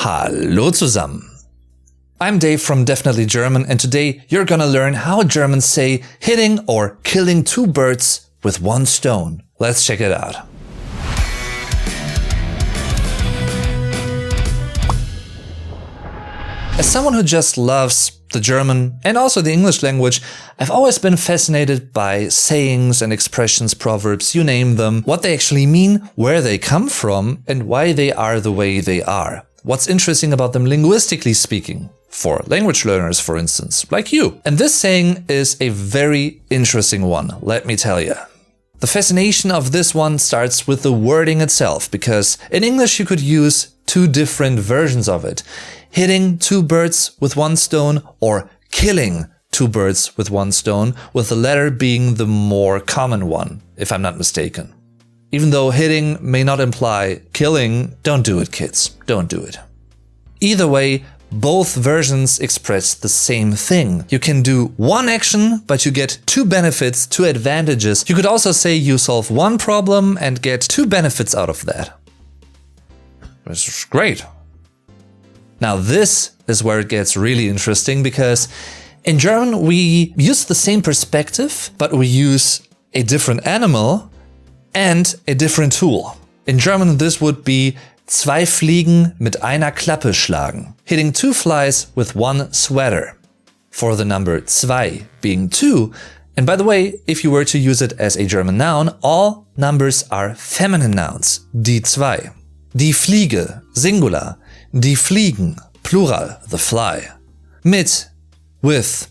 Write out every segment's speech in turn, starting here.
Hallo zusammen. I'm Dave from Definitely German, and today you're gonna learn how Germans say hitting or killing two birds with one stone. Let's check it out. As someone who just loves the German and also the English language, I've always been fascinated by sayings and expressions, proverbs, you name them, what they actually mean, where they come from, and why they are the way they are. What's interesting about them linguistically speaking, for language learners, for instance, like you. And this saying is a very interesting one, let me tell you. The fascination of this one starts with the wording itself, because in English you could use two different versions of it. Hitting two birds with one stone or killing two birds with one stone, with the latter being the more common one, if I'm not mistaken. Even though hitting may not imply killing, don't do it, kids. Don't do it. Either way, both versions express the same thing. You can do one action, but you get two benefits, two advantages. You could also say you solve one problem and get two benefits out of that. This is great. Now this is where it gets really interesting, because in German we use the same perspective, but we use a different animal and a different tool. In German this would be Zwei Fliegen mit einer Klappe schlagen, hitting two flies with one swatter. For the number zwei being two, and by the way, if you were to use it as a German noun, all numbers are feminine nouns, die zwei. Die Fliege, singular. Die Fliegen, plural, the fly. Mit, with.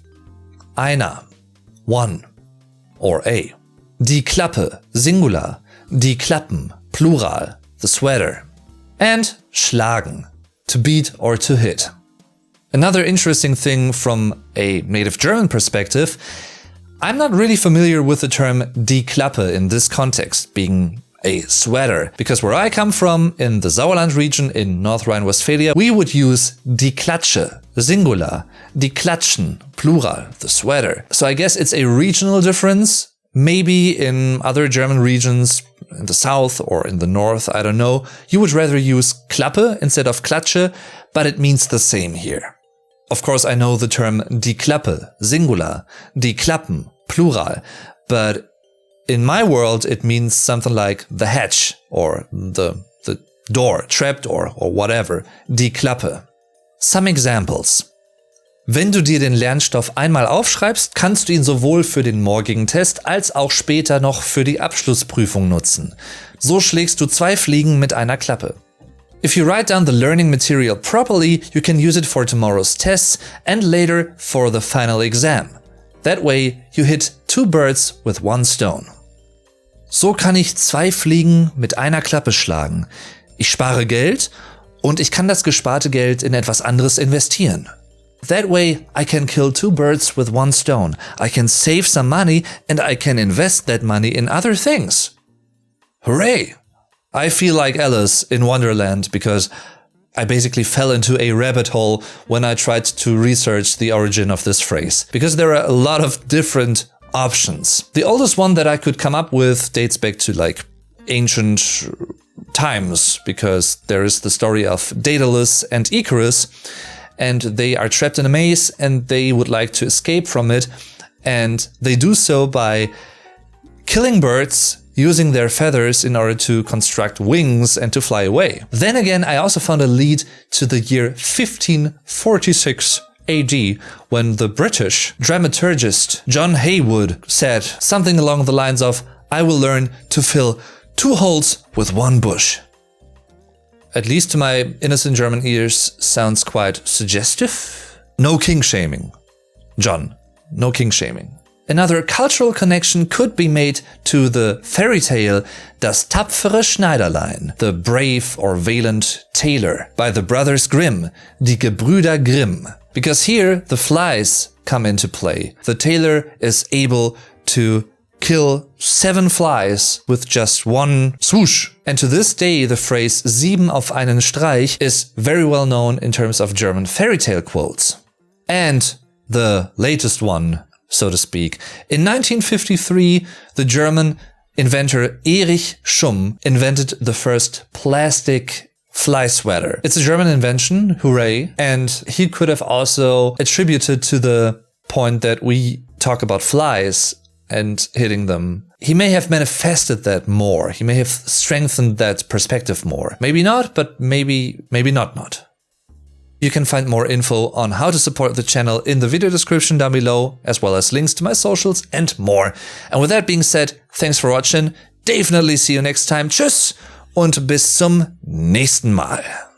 Einer, one, or a. Die Klappe, singular. Die Klappen, plural, the swatter. And schlagen, to beat or to hit. Another interesting thing from a native German perspective, I'm not really familiar with the term die Klappe in this context, being a swatter, because where I come from, in the Sauerland region in North Rhine-Westphalia, we would use die Klatsche, singular, die Klatschen, plural, the swatter. So I guess it's a regional difference. Maybe in other German regions, in the south or in the north, I don't know, you would rather use Klappe instead of Klatsche, but it means the same here. Of course, I know the term die Klappe, singular, die Klappen, plural, but in my world, it means something like the hatch or the door, trapdoor or whatever, die Klappe. Some examples. Wenn du dir den Lernstoff einmal aufschreibst, kannst du ihn sowohl für den morgigen Test als auch später noch für die Abschlussprüfung nutzen. So schlägst du zwei Fliegen mit einer Klappe. If you write down the learning material properly, you can use it for tomorrow's tests and later for the final exam. That way, you hit two birds with one stone. So kann ich zwei Fliegen mit einer Klappe schlagen. Ich spare Geld und ich kann das gesparte Geld in etwas anderes investieren. That way, I can kill two birds with one stone. I can save some money and I can invest that money in other things. Hooray! I feel like Alice in Wonderland because I basically fell into a rabbit hole when I tried to research the origin of this phrase, because there are a lot of different options. The oldest one that I could come up with dates back to like ancient times, because there is the story of Daedalus and Icarus, and they are trapped in a maze and they would like to escape from it, and they do so by killing birds using their feathers in order to construct wings and to fly away. Then again, I also found a lead to the year 1546 AD, when the British dramaturgist John Haywood said something along the lines of, "I will learn to fill two holes with one bush." At least to my innocent German ears, sounds quite suggestive. No king shaming. John, no king shaming. Another cultural connection could be made to the fairy tale Das tapfere Schneiderlein, the brave or valiant tailor, by the Brothers Grimm, die Gebrüder Grimm. Because here the flies come into play. The tailor is able to kill 7 flies with just one swoosh. And to this day, the phrase sieben auf einen Streich is very well known in terms of German fairy tale quotes. And the latest one, so to speak. In 1953, the German inventor Erich Schumm invented the first plastic fly swatter. It's a German invention, hooray. And he could have also attributed to the point that we talk about flies and hitting them. He may have manifested that more. He may have strengthened that perspective more. Maybe not, but maybe not. You can find more info on how to support the channel in the video description down below, as well as links to my socials and more. And with that being said, thanks for watching. Definitely see you next time. Tschüss und bis zum nächsten Mal.